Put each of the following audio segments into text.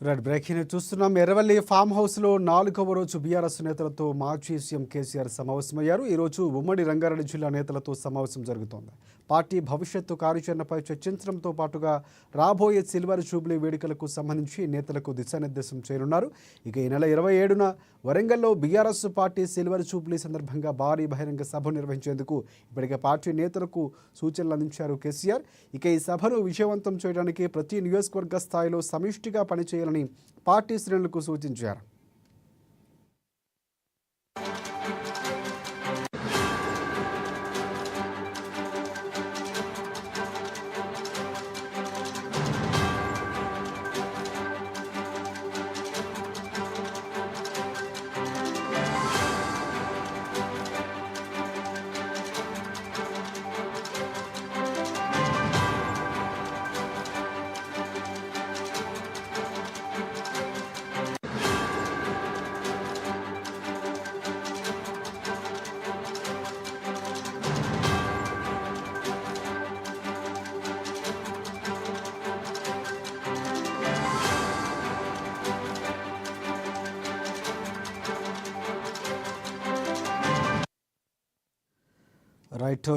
Breaking news చూస్తున్నాం. Erravalli form హౌస్లో 4వ రోజు బీఆర్ఎస్ నేతలతో మాజీ సీఎం కేసీఆర్ సమావేశమయ్యారు. ఈరోజు ఉమ్మడి రంగారెడ్డి జిల్లా నేతలతో సమావేశం జరుగుతోంది. పార్టీ భవిష్యత్తు కార్యాచరణపై చర్చించడంతో పాటుగా రాబోయే సిల్వర్ జూబ్లీ వేడుకలకు సంబంధించి నేతలకు దిశానిర్దేశం చేయనున్నారు. ఇక ఈ నెల 27న వరంగల్లో బీఆర్ఎస్ పార్టీ సిల్వర్ జూబ్లీ సందర్భంగా భారీ బహిరంగ సభ నిర్వహించేందుకు ఇప్పటికే పార్టీ నేతలకు సూచనలు అందించారు కేసీఆర్. ఇక ఈ సభను విజయవంతం చేయడానికి ప్రతి నియోజకవర్గ స్థాయిలో సమిష్టిగా పనిచేయాలని పార్టీ శ్రేణులకు సూచించారు.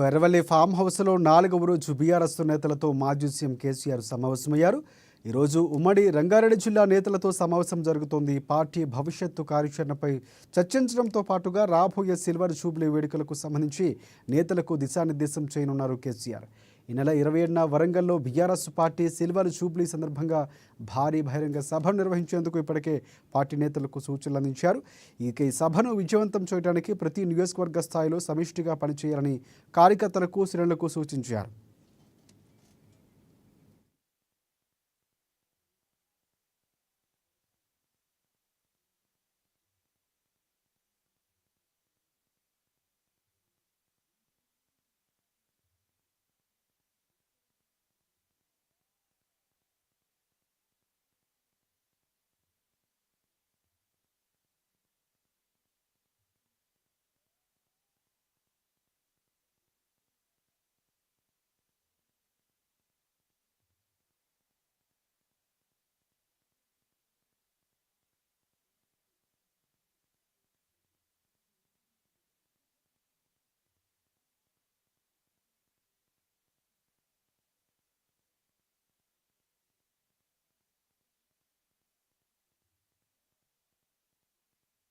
ఎర్రవల్లి ఫామ్ హౌస్లో 4వ రోజు బీఆర్ఎస్ నేతలతో మాజీ సీఎం కేసీఆర్ సమావేశమయ్యారు. ఈరోజు ఉమ్మడి రంగారెడ్డి జిల్లా నేతలతో సమావేశం జరుగుతోంది. పార్టీ భవిష్యత్తు కార్యాచరణపై చర్చించడంతో పాటుగా రాబోయే సిల్వర్ జూబ్లీ వేడుకలకు సంబంధించి నేతలకు దిశానిర్దేశం చేయనున్నారు కేసీఆర్. ఈ నెల 27న వరంగల్లో బీఆర్ఎస్ పార్టీ సిల్వర్ జూబ్లీ సందర్భంగా భారీ బహిరంగ సభ నిర్వహించేందుకు ఇప్పటికే పార్టీ నేతలకు సూచనలు అందించారు. ఇక ఈ సభను విజయవంతం చేయడానికి ప్రతి నియోజకవర్గ స్థాయిలో సమిష్టిగా పనిచేయాలని కార్యకర్తలకు శ్రేణులకు సూచించారు.